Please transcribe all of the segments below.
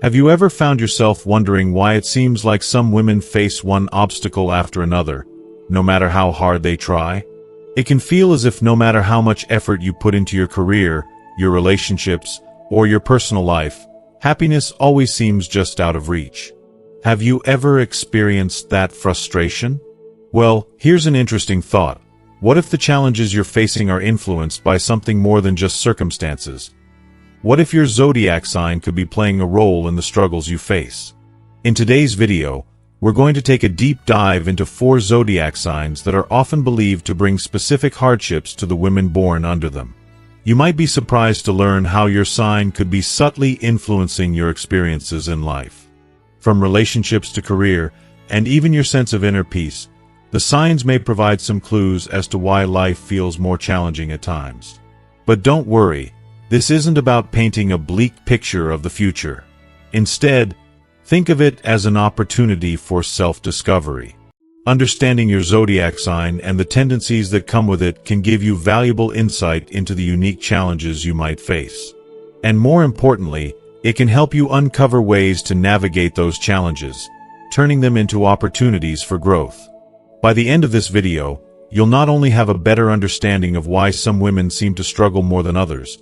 Have you ever found yourself wondering why it seems like some women face one obstacle after another, no matter how hard they try? It can feel as if no matter how much effort you put into your career, your relationships, or your personal life, happiness always seems just out of reach. Have you ever experienced that frustration? Well, here's an interesting thought. What if the challenges you're facing are influenced by something more than just circumstances? What if your zodiac sign could be playing a role in the struggles you face? In today's video, we're going to take a deep dive into 4 zodiac signs that are often believed to bring specific hardships to the women born under them. You might be surprised to learn how your sign could be subtly influencing your experiences in life. From relationships to career, and even your sense of inner peace, the signs may provide some clues as to why life feels more challenging at times. But don't worry. This isn't about painting a bleak picture of the future. Instead, think of it as an opportunity for self-discovery. Understanding your zodiac sign and the tendencies that come with it can give you valuable insight into the unique challenges you might face. And more importantly, it can help you uncover ways to navigate those challenges, turning them into opportunities for growth. By the end of this video, you'll not only have a better understanding of why some women seem to struggle more than others,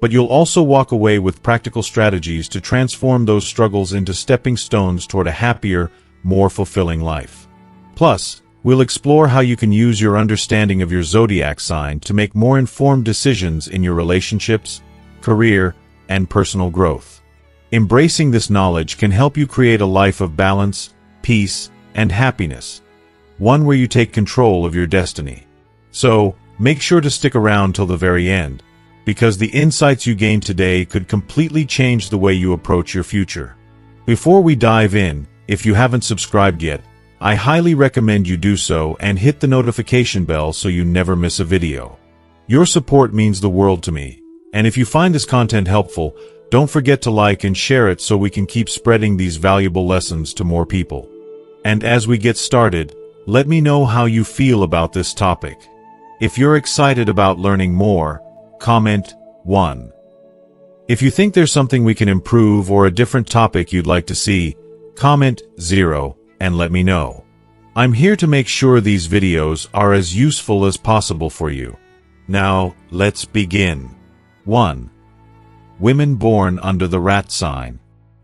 but you'll also walk away with practical strategies to transform those struggles into stepping stones toward a happier, more fulfilling life. Plus, we'll explore how you can use your understanding of your zodiac sign to make more informed decisions in your relationships, career, and personal growth. Embracing this knowledge can help you create a life of balance, peace, and happiness, one where you take control of your destiny. So, make sure to stick around till the very end, because the insights you gain today could completely change the way you approach your future. Before we dive in, if you haven't subscribed yet, I highly recommend you do so and hit the notification bell so you never miss a video. Your support means the world to me, and if you find this content helpful, don't forget to like and share it so we can keep spreading these valuable lessons to more people. And as we get started, let me know how you feel about this topic. If you're excited about learning more, comment 1. If you think there's something we can improve or a different topic you'd like to see, comment 0 and let me know. I'm here to make sure these videos are as useful as possible for you. Now, let's begin. 1. Women born under the rat sign.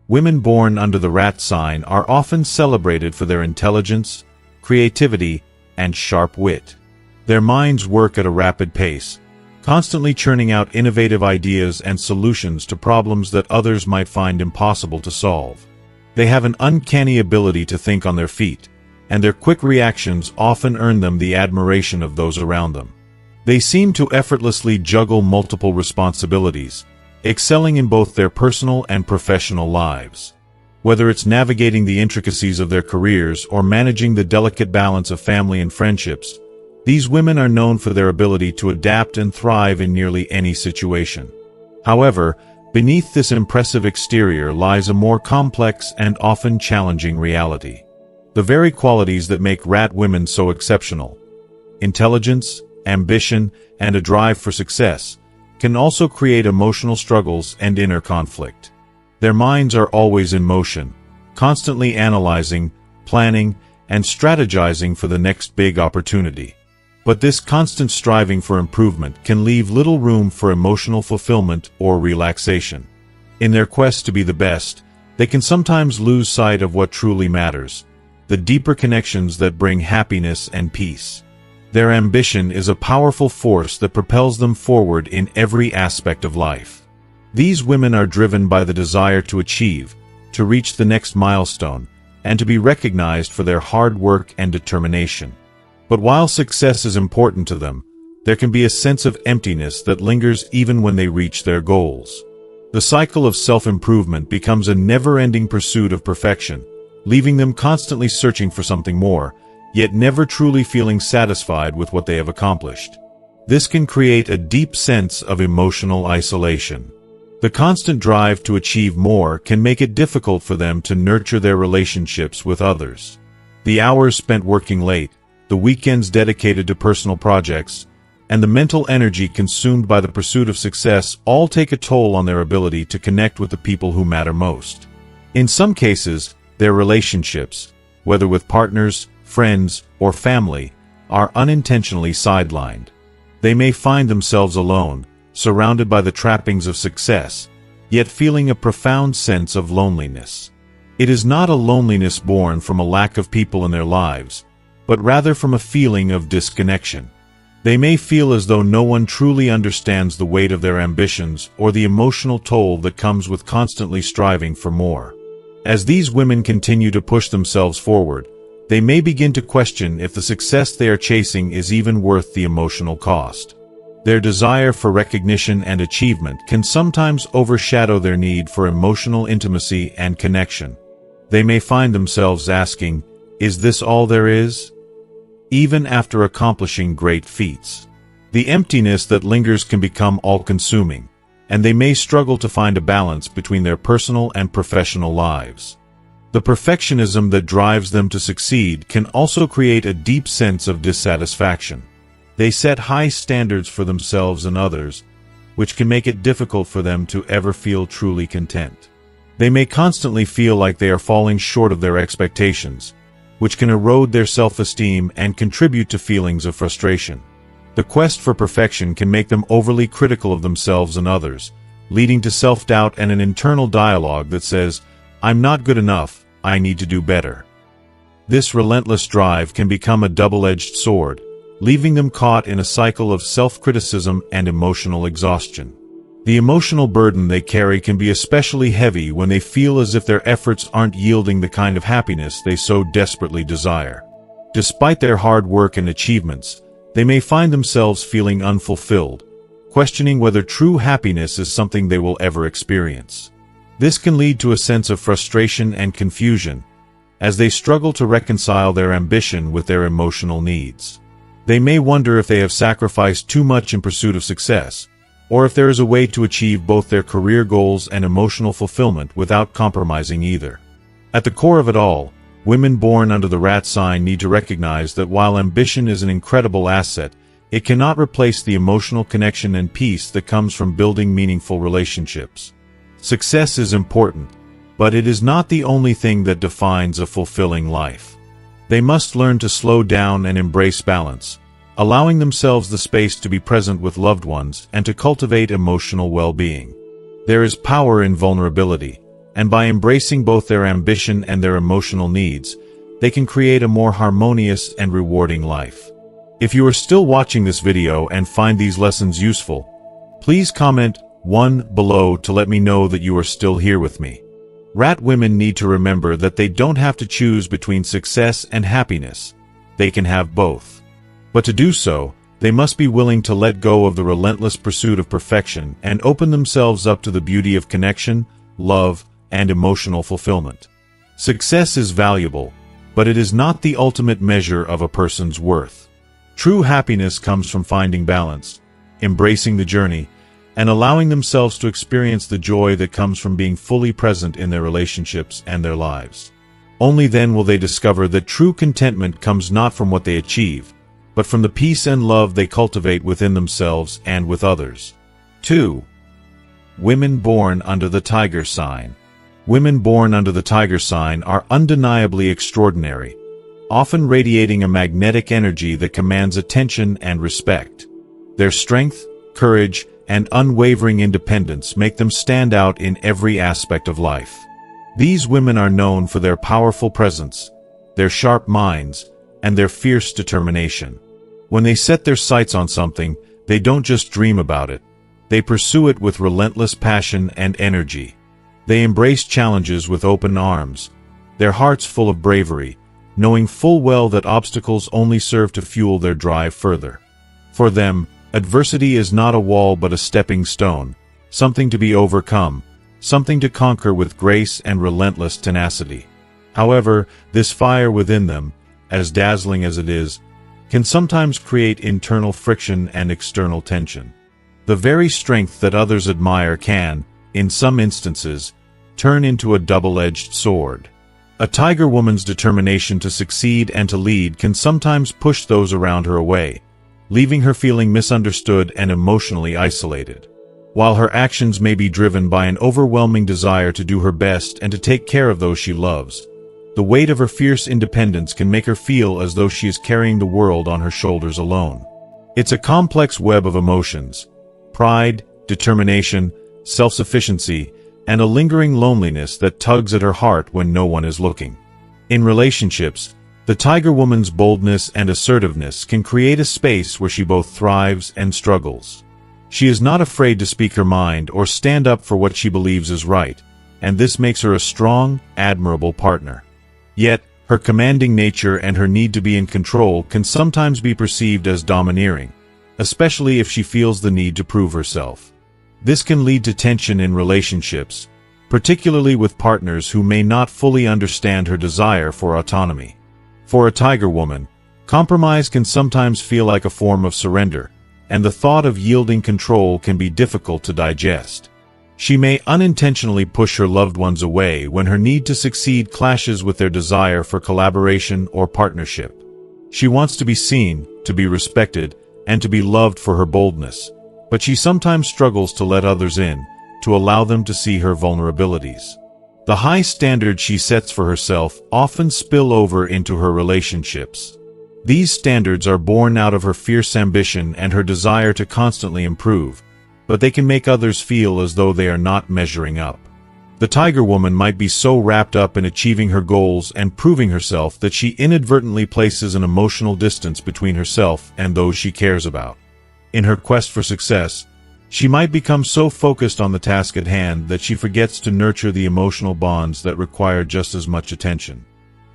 Women born under the rat sign are often celebrated for their intelligence, creativity, and sharp wit. Their minds work at a rapid pace, constantly churning out innovative ideas and solutions to problems that others might find impossible to solve. They have an uncanny ability to think on their feet, and their quick reactions often earn them the admiration of those around them. They seem to effortlessly juggle multiple responsibilities, excelling in both their personal and professional lives. Whether it's navigating the intricacies of their careers or managing the delicate balance of family and friendships, these women are known for their ability to adapt and thrive in nearly any situation. However, beneath this impressive exterior lies a more complex and often challenging reality. The very qualities that make rat women so exceptional, intelligence, ambition, and a drive for success, can also create emotional struggles and inner conflict. Their minds are always in motion, constantly analyzing, planning, and strategizing for the next big opportunity. But this constant striving for improvement can leave little room for emotional fulfillment or relaxation. In their quest to be the best, they can sometimes lose sight of what truly matters, the deeper connections that bring happiness and peace. Their ambition is a powerful force that propels them forward in every aspect of life. These women are driven by the desire to achieve, to reach the next milestone, and to be recognized for their hard work and determination. But while success is important to them, there can be a sense of emptiness that lingers even when they reach their goals. The cycle of self-improvement becomes a never-ending pursuit of perfection, leaving them constantly searching for something more, yet never truly feeling satisfied with what they have accomplished. This can create a deep sense of emotional isolation. The constant drive to achieve more can make it difficult for them to nurture their relationships with others. The hours spent working late, the weekends dedicated to personal projects, and the mental energy consumed by the pursuit of success all take a toll on their ability to connect with the people who matter most. In some cases, their relationships, whether with partners, friends, or family, are unintentionally sidelined. They may find themselves alone, surrounded by the trappings of success, yet feeling a profound sense of loneliness. It is not a loneliness born from a lack of people in their lives, but rather from a feeling of disconnection. They may feel as though no one truly understands the weight of their ambitions or the emotional toll that comes with constantly striving for more. As these women continue to push themselves forward, they may begin to question if the success they are chasing is even worth the emotional cost. Their desire for recognition and achievement can sometimes overshadow their need for emotional intimacy and connection. They may find themselves asking, "Is this all there is?" Even after accomplishing great feats. The emptiness that lingers can become all-consuming, and they may struggle to find a balance between their personal and professional lives. The perfectionism that drives them to succeed can also create a deep sense of dissatisfaction. They set high standards for themselves and others, which can make it difficult for them to ever feel truly content. They may constantly feel like they are falling short of their expectations, which can erode their self-esteem and contribute to feelings of frustration. The quest for perfection can make them overly critical of themselves and others, leading to self-doubt and an internal dialogue that says, "I'm not good enough, I need to do better." This relentless drive can become a double-edged sword, leaving them caught in a cycle of self-criticism and emotional exhaustion. The emotional burden they carry can be especially heavy when they feel as if their efforts aren't yielding the kind of happiness they so desperately desire. Despite their hard work and achievements, they may find themselves feeling unfulfilled, questioning whether true happiness is something they will ever experience. This can lead to a sense of frustration and confusion, as they struggle to reconcile their ambition with their emotional needs. They may wonder if they have sacrificed too much in pursuit of success, or if there is a way to achieve both their career goals and emotional fulfillment without compromising either. At the core of it all, women born under the rat sign need to recognize that while ambition is an incredible asset, it cannot replace the emotional connection and peace that comes from building meaningful relationships. Success is important, but it is not the only thing that defines a fulfilling life. They must learn to slow down and embrace balance, allowing themselves the space to be present with loved ones and to cultivate emotional well-being. There is power in vulnerability, and by embracing both their ambition and their emotional needs, they can create a more harmonious and rewarding life. If you are still watching this video and find these lessons useful, please comment 1 below to let me know that you are still here with me. Rat women need to remember that they don't have to choose between success and happiness. They can have both. But to do so, they must be willing to let go of the relentless pursuit of perfection and open themselves up to the beauty of connection, love, and emotional fulfillment. Success is valuable, but it is not the ultimate measure of a person's worth. True happiness comes from finding balance, embracing the journey, and allowing themselves to experience the joy that comes from being fully present in their relationships and their lives. Only then will they discover that true contentment comes not from what they achieve, but from the peace and love they cultivate within themselves and with others. 2. Women born under the tiger sign. Women born under the tiger sign are undeniably extraordinary, often radiating a magnetic energy that commands attention and respect. Their strength, courage, and unwavering independence make them stand out in every aspect of life. These women are known for their powerful presence, their sharp minds, and their fierce determination. When they set their sights on something, they don't just dream about it. They pursue it with relentless passion and energy. They embrace challenges with open arms, their hearts full of bravery, knowing full well that obstacles only serve to fuel their drive further. For them, adversity is not a wall but a stepping stone, something to be overcome, something to conquer with grace and relentless tenacity. However, this fire within them, as dazzling as it is, can sometimes create internal friction and external tension. The very strength that others admire can, in some instances, turn into a double-edged sword. A tiger woman's determination to succeed and to lead can sometimes push those around her away, leaving her feeling misunderstood and emotionally isolated. While her actions may be driven by an overwhelming desire to do her best and to take care of those she loves, the weight of her fierce independence can make her feel as though she is carrying the world on her shoulders alone. It's a complex web of emotions: pride, determination, self-sufficiency, and a lingering loneliness that tugs at her heart when no one is looking. In relationships, the Tiger Woman's boldness and assertiveness can create a space where she both thrives and struggles. She is not afraid to speak her mind or stand up for what she believes is right, and this makes her a strong, admirable partner. Yet, her commanding nature and her need to be in control can sometimes be perceived as domineering, especially if she feels the need to prove herself. This can lead to tension in relationships, particularly with partners who may not fully understand her desire for autonomy. For a Tiger Woman, compromise can sometimes feel like a form of surrender, and the thought of yielding control can be difficult to digest. She may unintentionally push her loved ones away when her need to succeed clashes with their desire for collaboration or partnership. She wants to be seen, to be respected, and to be loved for her boldness, but she sometimes struggles to let others in, to allow them to see her vulnerabilities. The high standards she sets for herself often spill over into her relationships. These standards are born out of her fierce ambition and her desire to constantly improve, but they can make others feel as though they are not measuring up. The Tiger Woman might be so wrapped up in achieving her goals and proving herself that she inadvertently places an emotional distance between herself and those she cares about. In her quest for success, she might become so focused on the task at hand that she forgets to nurture the emotional bonds that require just as much attention.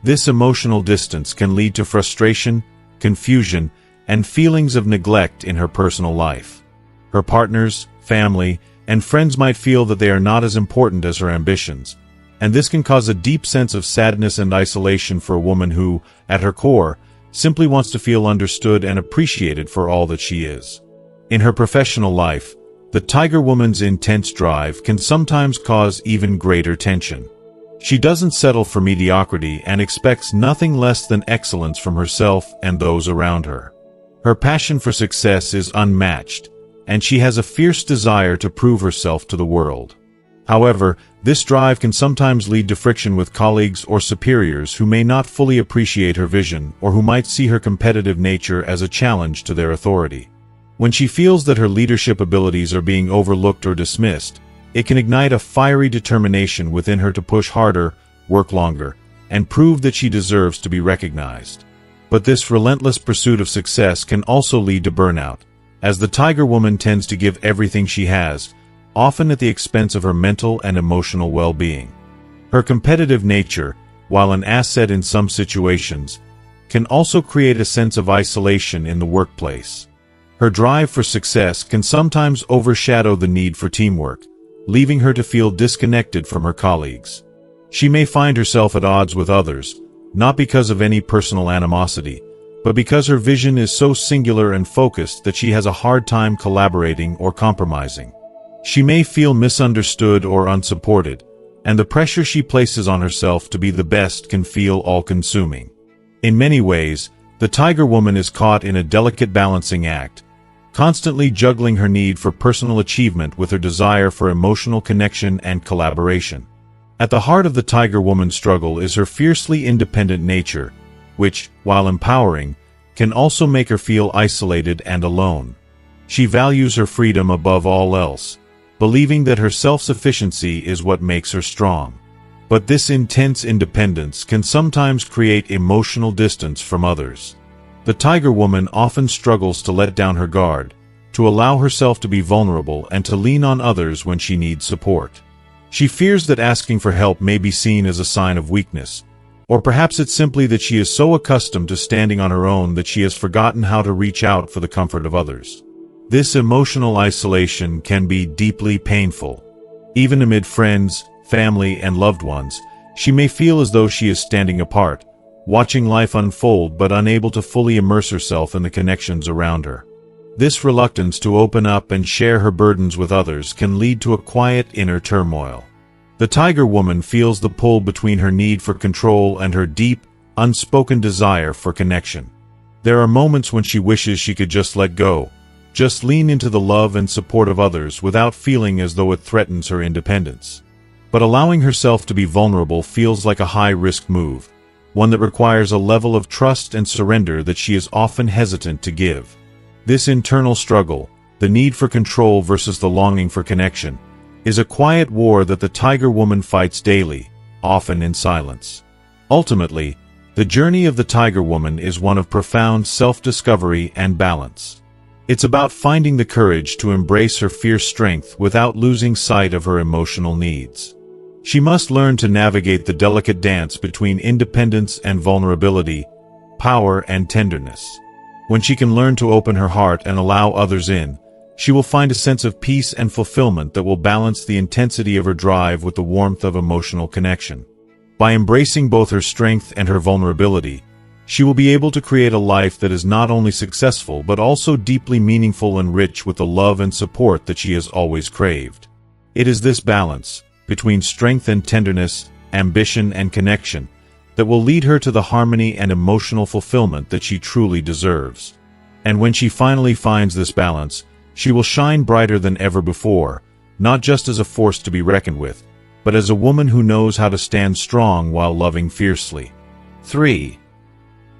This emotional distance can lead to frustration, confusion, and feelings of neglect in her personal life. Her partners, family, and friends might feel that they are not as important as her ambitions, and this can cause a deep sense of sadness and isolation for a woman who, at her core, simply wants to feel understood and appreciated for all that she is. In her professional life, the Tiger Woman's intense drive can sometimes cause even greater tension. She doesn't settle for mediocrity and expects nothing less than excellence from herself and those around her. Her passion for success is unmatched, and she has a fierce desire to prove herself to the world. However, this drive can sometimes lead to friction with colleagues or superiors who may not fully appreciate her vision or who might see her competitive nature as a challenge to their authority. When she feels that her leadership abilities are being overlooked or dismissed, it can ignite a fiery determination within her to push harder, work longer, and prove that she deserves to be recognized. But this relentless pursuit of success can also lead to burnout, as the Tiger Woman tends to give everything she has, often at the expense of her mental and emotional well-being. Her competitive nature, while an asset in some situations, can also create a sense of isolation in the workplace. Her drive for success can sometimes overshadow the need for teamwork, leaving her to feel disconnected from her colleagues. She may find herself at odds with others, not because of any personal animosity, but because her vision is so singular and focused that she has a hard time collaborating or compromising. She may feel misunderstood or unsupported, and the pressure she places on herself to be the best can feel all-consuming. In many ways, the Tiger Woman is caught in a delicate balancing act, constantly juggling her need for personal achievement with her desire for emotional connection and collaboration. At the heart of the Tiger Woman's struggle is her fiercely independent nature, which, while empowering, can also make her feel isolated and alone. She values her freedom above all else, believing that her self-sufficiency is what makes her strong. But this intense independence can sometimes create emotional distance from others. The Tiger Woman often struggles to let down her guard, to allow herself to be vulnerable and to lean on others when she needs support. She fears that asking for help may be seen as a sign of weakness, or perhaps it's simply that she is so accustomed to standing on her own that she has forgotten how to reach out for the comfort of others. This emotional isolation can be deeply painful. Even amid friends, family, and loved ones, she may feel as though she is standing apart, watching life unfold but unable to fully immerse herself in the connections around her. This reluctance to open up and share her burdens with others can lead to a quiet inner turmoil. The Tiger Woman feels the pull between her need for control and her deep, unspoken desire for connection. There are moments when she wishes she could just let go, just lean into the love and support of others without feeling as though it threatens her independence. But allowing herself to be vulnerable feels like a high-risk move, one that requires a level of trust and surrender that she is often hesitant to give. This internal struggle, the need for control versus the longing for connection, is a quiet war that the Tiger Woman fights daily, often in silence. Ultimately, the journey of the Tiger Woman is one of profound self-discovery and balance. It's about finding the courage to embrace her fierce strength without losing sight of her emotional needs. She must learn to navigate the delicate dance between independence and vulnerability, power and tenderness. When she can learn to open her heart and allow others in, she will find a sense of peace and fulfillment that will balance the intensity of her drive with the warmth of emotional connection. By embracing both her strength and her vulnerability, she will be able to create a life that is not only successful but also deeply meaningful and rich with the love and support that she has always craved. It is this balance, between strength and tenderness, ambition and connection, that will lead her to the harmony and emotional fulfillment that she truly deserves. And when she finally finds this balance, she will shine brighter than ever before, not just as a force to be reckoned with, but as a woman who knows how to stand strong while loving fiercely. 3.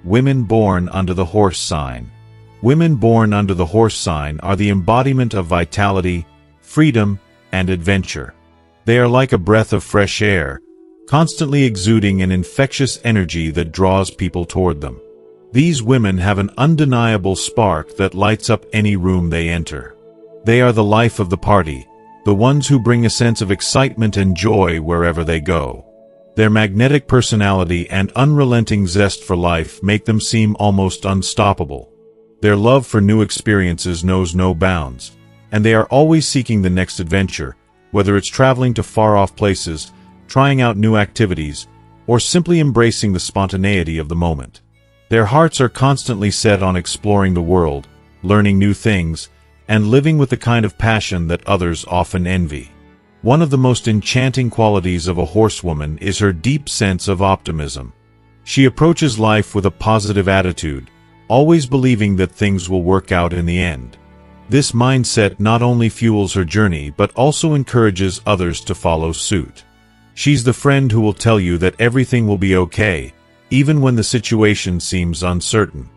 Women born under the horse sign. Women born under the horse sign are the embodiment of vitality, freedom, and adventure. They are like a breath of fresh air, constantly exuding an infectious energy that draws people toward them. These women have an undeniable spark that lights up any room they enter. They are the life of the party, the ones who bring a sense of excitement and joy wherever they go. Their magnetic personality and unrelenting zest for life make them seem almost unstoppable. Their love for new experiences knows no bounds, and they are always seeking the next adventure, whether it's traveling to far-off places, trying out new activities, or simply embracing the spontaneity of the moment. Their hearts are constantly set on exploring the world, learning new things, and living with the kind of passion that others often envy. One of the most enchanting qualities of a horsewoman is her deep sense of optimism. She approaches life with a positive attitude, always believing that things will work out in the end. This mindset not only fuels her journey but also encourages others to follow suit. She's the friend who will tell you that everything will be okay, even when the situation seems uncertain.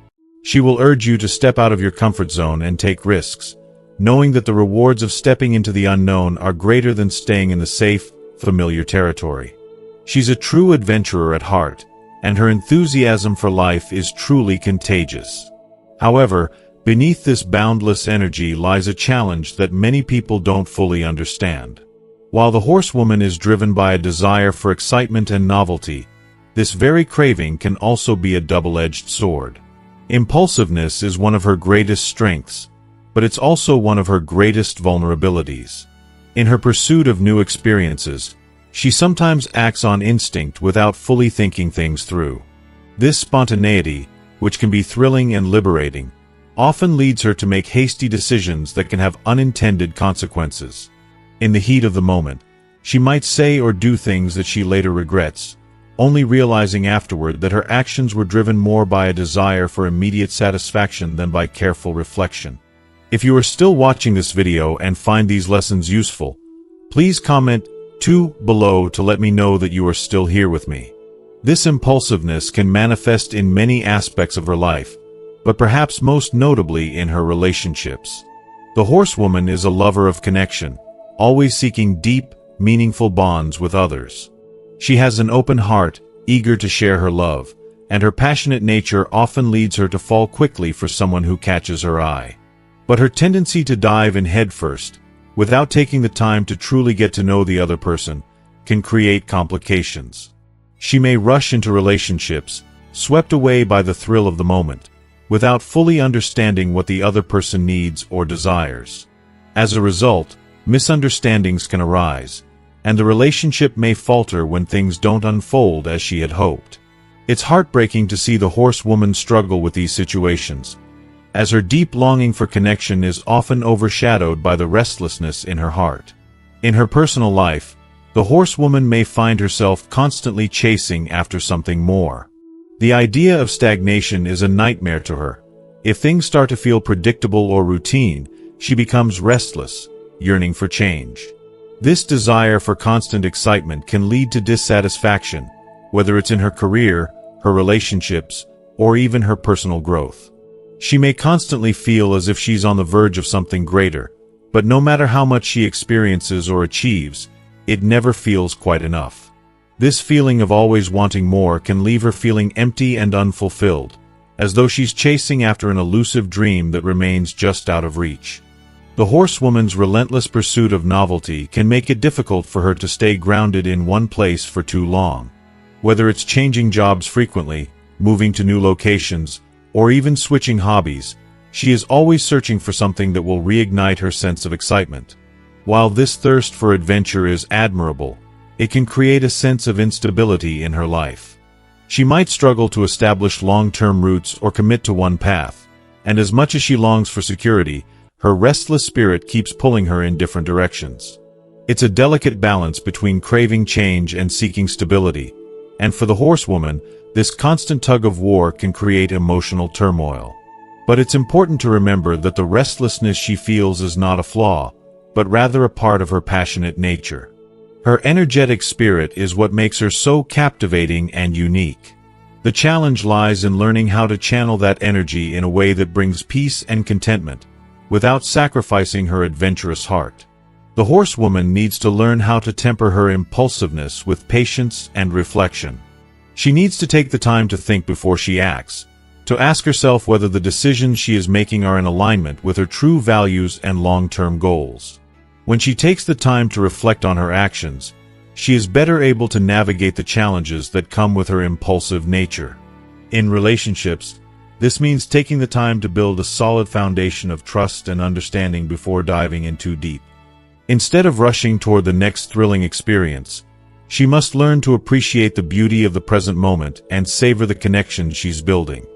She will urge you to step out of your comfort zone and take risks, knowing that the rewards of stepping into the unknown are greater than staying in the safe, familiar territory. She's a true adventurer at heart, and her enthusiasm for life is truly contagious. However, beneath this boundless energy lies a challenge that many people don't fully understand. While the horsewoman is driven by a desire for excitement and novelty, this very craving can also be a double-edged sword. Impulsiveness is one of her greatest strengths, but it's also one of her greatest vulnerabilities. In her pursuit of new experiences, she sometimes acts on instinct without fully thinking things through. This spontaneity, which can be thrilling and liberating, often leads her to make hasty decisions that can have unintended consequences. In the heat of the moment, she might say or do things that she later regrets, only realizing afterward that her actions were driven more by a desire for immediate satisfaction than by careful reflection. If you are still watching this video and find these lessons useful, please comment 2 below to let me know that you are still here with me. This impulsiveness can manifest in many aspects of her life, but perhaps most notably in her relationships. The horsewoman is a lover of connection, always seeking deep, meaningful bonds with others. She has an open heart, eager to share her love, and her passionate nature often leads her to fall quickly for someone who catches her eye. But her tendency to dive in headfirst, without taking the time to truly get to know the other person, can create complications. She may rush into relationships, swept away by the thrill of the moment, without fully understanding what the other person needs or desires. As a result, misunderstandings can arise, and the relationship may falter when things don't unfold as she had hoped. It's heartbreaking to see the horsewoman struggle with these situations, as her deep longing for connection is often overshadowed by the restlessness in her heart. In her personal life, the horsewoman may find herself constantly chasing after something more. The idea of stagnation is a nightmare to her, If things start to feel predictable or routine, she becomes restless, yearning for change. This desire for constant excitement can lead to dissatisfaction, whether it's in her career, her relationships, or even her personal growth. She may constantly feel as if she's on the verge of something greater, but no matter how much she experiences or achieves, it never feels quite enough. This feeling of always wanting more can leave her feeling empty and unfulfilled, as though she's chasing after an elusive dream that remains just out of reach. The horsewoman's relentless pursuit of novelty can make it difficult for her to stay grounded in one place for too long. Whether it's changing jobs frequently, moving to new locations, or even switching hobbies, she is always searching for something that will reignite her sense of excitement. While this thirst for adventure is admirable, it can create a sense of instability in her life. She might struggle to establish long-term roots or commit to one path, and as much as she longs for security, her restless spirit keeps pulling her in different directions. It's a delicate balance between craving change and seeking stability, and for the horsewoman, this constant tug-of-war can create emotional turmoil. But it's important to remember that the restlessness she feels is not a flaw, but rather a part of her passionate nature. Her energetic spirit is what makes her so captivating and unique. The challenge lies in learning how to channel that energy in a way that brings peace and contentment, without sacrificing her adventurous heart. The horsewoman needs to learn how to temper her impulsiveness with patience and reflection. She needs to take the time to think before she acts, to ask herself whether the decisions she is making are in alignment with her true values and long-term goals. When she takes the time to reflect on her actions, she is better able to navigate the challenges that come with her impulsive nature. In relationships, this means taking the time to build a solid foundation of trust and understanding before diving in too deep. Instead of rushing toward the next thrilling experience, she must learn to appreciate the beauty of the present moment and savor the connections she's building.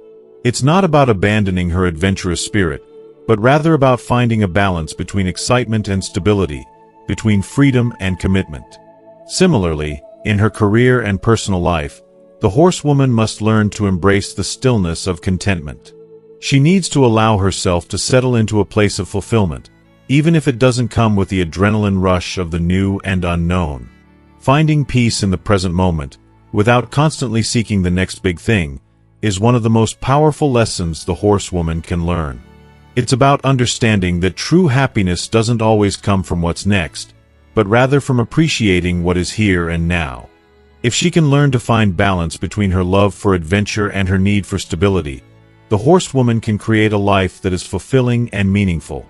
It's not about abandoning her adventurous spirit, but rather about finding a balance between excitement and stability, between freedom and commitment. Similarly, in her career and personal life, the horsewoman must learn to embrace the stillness of contentment. She needs to allow herself to settle into a place of fulfillment, even if it doesn't come with the adrenaline rush of the new and unknown. Finding peace in the present moment, without constantly seeking the next big thing, is one of the most powerful lessons the horsewoman can learn. It's about understanding that true happiness doesn't always come from what's next, but rather from appreciating what is here and now. If she can learn to find balance between her love for adventure and her need for stability, the horsewoman can create a life that is fulfilling and meaningful.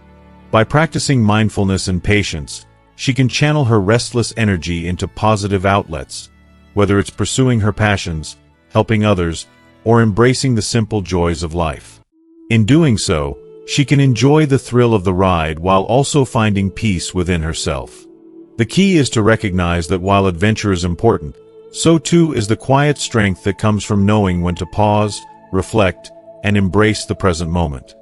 By practicing mindfulness and patience, she can channel her restless energy into positive outlets, whether it's pursuing her passions, helping others, or embracing the simple joys of life. In doing so, she can enjoy the thrill of the ride while also finding peace within herself. The key is to recognize that while adventure is important, so too is the quiet strength that comes from knowing when to pause, reflect, and embrace the present moment.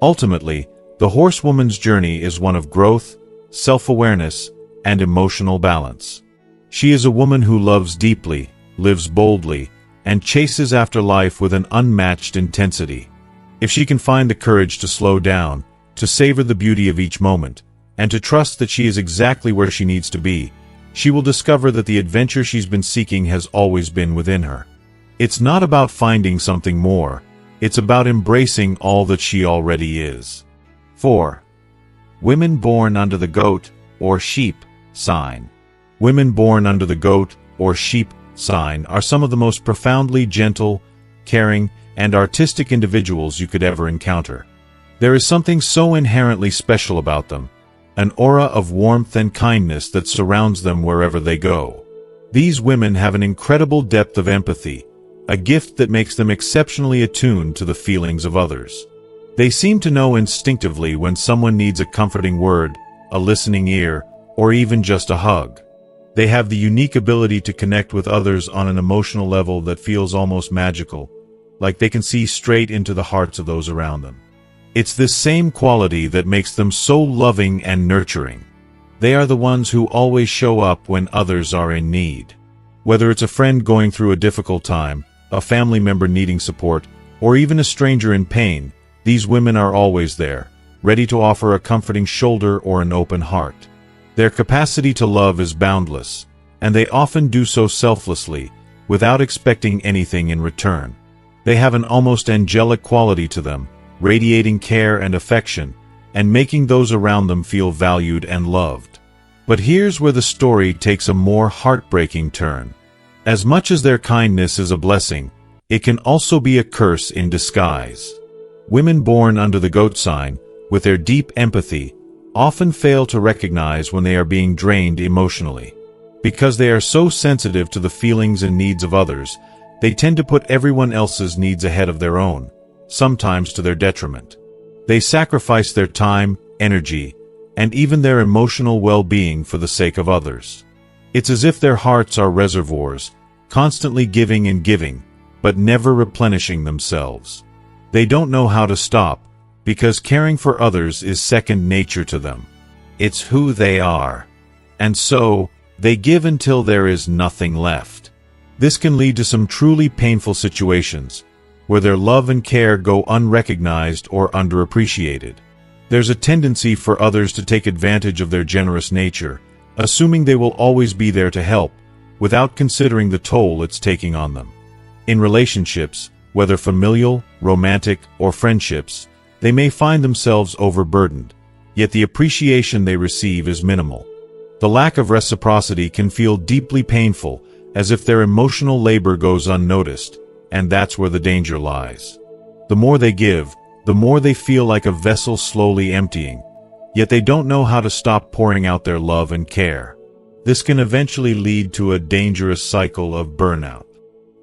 Ultimately, the horsewoman's journey is one of growth, self-awareness, and emotional balance. She is a woman who loves deeply, lives boldly, and chases after life with an unmatched intensity. If she can find the courage to slow down, to savor the beauty of each moment, and to trust that she is exactly where she needs to be, she will discover that the adventure she's been seeking has always been within her. It's not about finding something more, it's about embracing all that she already is. 4. Women born under the goat or sheep sign. Women born under the goat or sheep sign are some of the most profoundly gentle, caring, and artistic individuals you could ever encounter. There is something so inherently special about them, an aura of warmth and kindness that surrounds them wherever they go. These women have an incredible depth of empathy, a gift that makes them exceptionally attuned to the feelings of others. They seem to know instinctively when someone needs a comforting word, a listening ear, or even just a hug. They have the unique ability to connect with others on an emotional level that feels almost magical, like they can see straight into the hearts of those around them. It's this same quality that makes them so loving and nurturing. They are the ones who always show up when others are in need. Whether it's a friend going through a difficult time, a family member needing support, or even a stranger in pain, These women are always there, ready to offer a comforting shoulder or an open heart. Their capacity to love is boundless, and they often do so selflessly, without expecting anything in return. They have an almost angelic quality to them, radiating care and affection, and making those around them feel valued and loved. But here's where the story takes a more heartbreaking turn. As much as their kindness is a blessing, it can also be a curse in disguise. Women born under the goat sign, with their deep empathy, often fail to recognize when they are being drained emotionally. Because they are so sensitive to the feelings and needs of others, they tend to put everyone else's needs ahead of their own, sometimes to their detriment. They sacrifice their time, energy, and even their emotional well-being for the sake of others. It's as if their hearts are reservoirs, constantly giving and giving, but never replenishing themselves. They don't know how to stop, because caring for others is second nature to them. It's who they are. And so, they give until there is nothing left. This can lead to some truly painful situations, where their love and care go unrecognized or underappreciated. There's a tendency for others to take advantage of their generous nature, assuming they will always be there to help, without considering the toll it's taking on them. In relationships, whether familial, romantic, or friendships, they may find themselves overburdened, yet the appreciation they receive is minimal. The lack of reciprocity can feel deeply painful, as if their emotional labor goes unnoticed, and that's where the danger lies. The more they give, the more they feel like a vessel slowly emptying, yet they don't know how to stop pouring out their love and care. This can eventually lead to a dangerous cycle of burnout.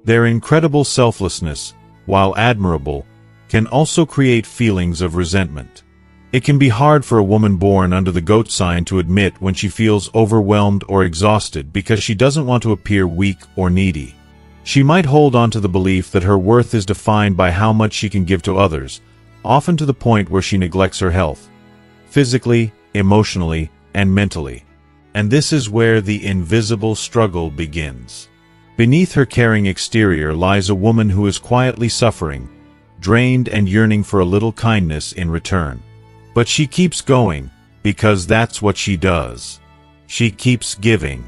Their incredible selflessness, while admirable, can also create feelings of resentment. It can be hard for a woman born under the goat sign to admit when she feels overwhelmed or exhausted because she doesn't want to appear weak or needy. She might hold on to the belief that her worth is defined by how much she can give to others, often to the point where she neglects her health, physically, emotionally, and mentally. And this is where the invisible struggle begins. Beneath her caring exterior lies a woman who is quietly suffering, drained and yearning for a little kindness in return. But she keeps going, because that's what she does. She keeps giving.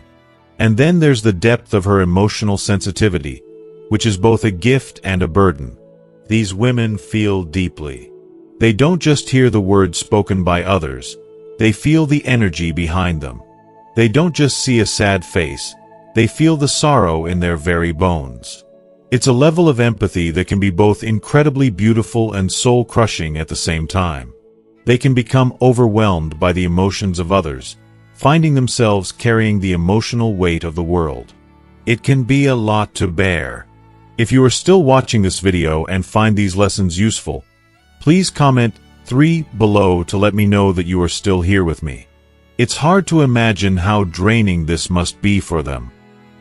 And then there's the depth of her emotional sensitivity, which is both a gift and a burden. These women feel deeply. They don't just hear the words spoken by others, they feel the energy behind them. They don't just see a sad face, they feel the sorrow in their very bones. It's a level of empathy that can be both incredibly beautiful and soul-crushing at the same time. They can become overwhelmed by the emotions of others, finding themselves carrying the emotional weight of the world. It can be a lot to bear. If you are still watching this video and find these lessons useful, please comment 3 below to let me know that you are still here with me. It's hard to imagine how draining this must be for them.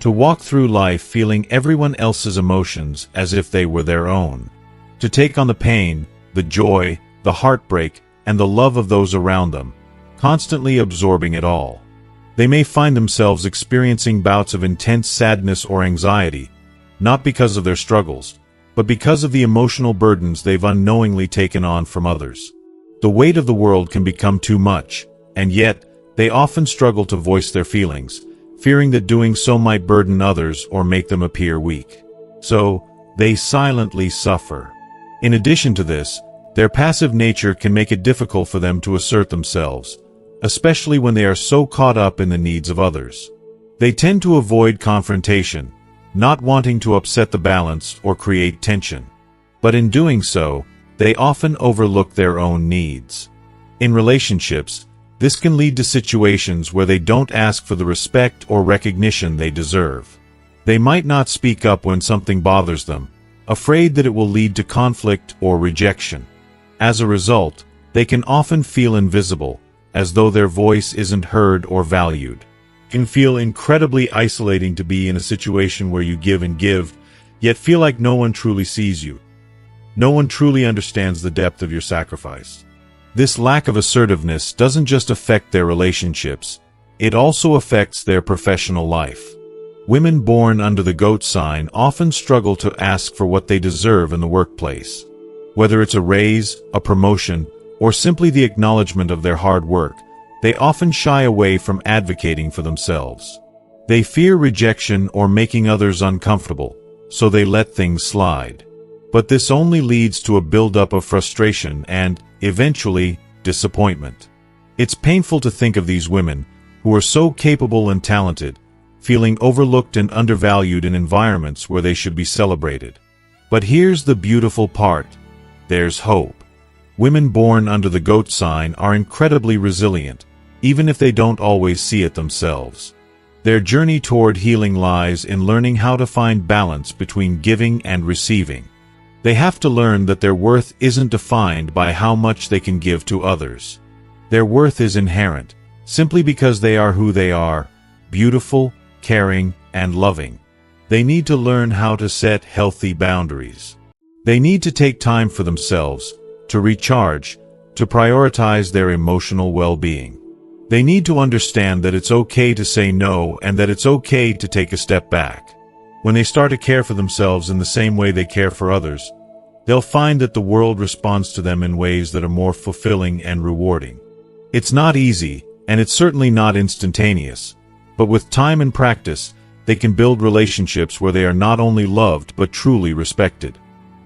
To walk through life feeling everyone else's emotions as if they were their own. To take on the pain, the joy, the heartbreak, and the love of those around them, constantly absorbing it all. They may find themselves experiencing bouts of intense sadness or anxiety, not because of their struggles, but because of the emotional burdens they've unknowingly taken on from others. The weight of the world can become too much, and yet, they often struggle to voice their feelings, fearing that doing so might burden others or make them appear weak. So, they silently suffer. In addition to this, their passive nature can make it difficult for them to assert themselves, especially when they are so caught up in the needs of others. They tend to avoid confrontation, not wanting to upset the balance or create tension. But in doing so, they often overlook their own needs. In relationships, this can lead to situations where they don't ask for the respect or recognition they deserve. They might not speak up when something bothers them, afraid that it will lead to conflict or rejection. As a result, they can often feel invisible, as though their voice isn't heard or valued. It can feel incredibly isolating to be in a situation where you give and give, yet feel like no one truly sees you. No one truly understands the depth of your sacrifice. This lack of assertiveness doesn't just affect their relationships, it also affects their professional life. Women born under the goat sign often struggle to ask for what they deserve in the workplace. Whether it's a raise, a promotion, or simply the acknowledgement of their hard work, they often shy away from advocating for themselves. They fear rejection or making others uncomfortable, so they let things slide. But this only leads to a buildup of frustration and, eventually, disappointment. It's painful to think of these women, who are so capable and talented, feeling overlooked and undervalued in environments where they should be celebrated. But here's the beautiful part. There's hope. Women born under the goat sign are incredibly resilient, even if they don't always see it themselves. Their journey toward healing lies in learning how to find balance between giving and receiving. They have to learn that their worth isn't defined by how much they can give to others. Their worth is inherent, simply because they are who they are, beautiful, caring, and loving. They need to learn how to set healthy boundaries. They need to take time for themselves, to recharge, to prioritize their emotional well-being. They need to understand that it's okay to say no and that it's okay to take a step back. When they start to care for themselves in the same way they care for others, they'll find that the world responds to them in ways that are more fulfilling and rewarding. It's not easy, and it's certainly not instantaneous, but with time and practice, they can build relationships where they are not only loved but truly respected.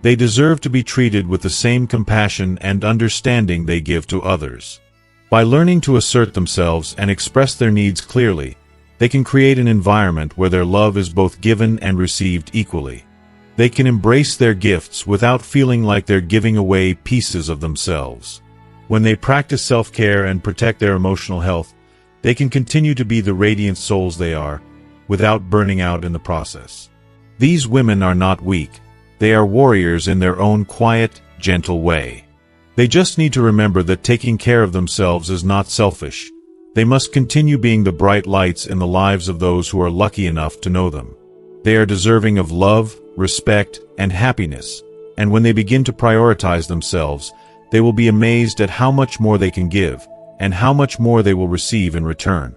They deserve to be treated with the same compassion and understanding they give to others. By learning to assert themselves and express their needs clearly, they can create an environment where their love is both given and received equally. They can embrace their gifts without feeling like they're giving away pieces of themselves. When they practice self-care and protect their emotional health, they can continue to be the radiant souls they are, without burning out in the process. These women are not weak. They are warriors in their own quiet, gentle way. They just need to remember that taking care of themselves is not selfish. They must continue being the bright lights in the lives of those who are lucky enough to know them. They are deserving of love, respect, and happiness, and when they begin to prioritize themselves, they will be amazed at how much more they can give, and how much more they will receive in return.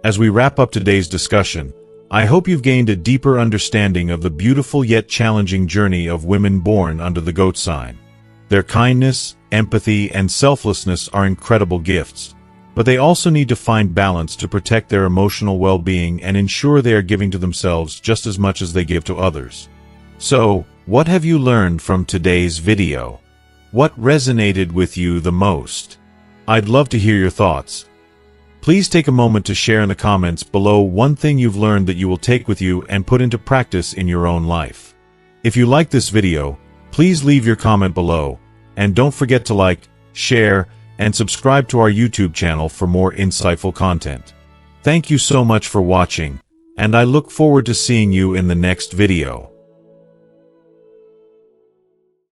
As we wrap up today's discussion, I hope you've gained a deeper understanding of the beautiful yet challenging journey of women born under the goat sign. Their kindness, empathy, and selflessness are incredible gifts, but they also need to find balance to protect their emotional well-being and ensure they are giving to themselves just as much as they give to others. So, what have you learned from today's video? What resonated with you the most? I'd love to hear your thoughts. Please take a moment to share in the comments below one thing you've learned that you will take with you and put into practice in your own life. If you like this video, please leave your comment below, and don't forget to like, share, and subscribe to our YouTube channel for more insightful content. Thank you so much for watching, and I look forward to seeing you in the next video.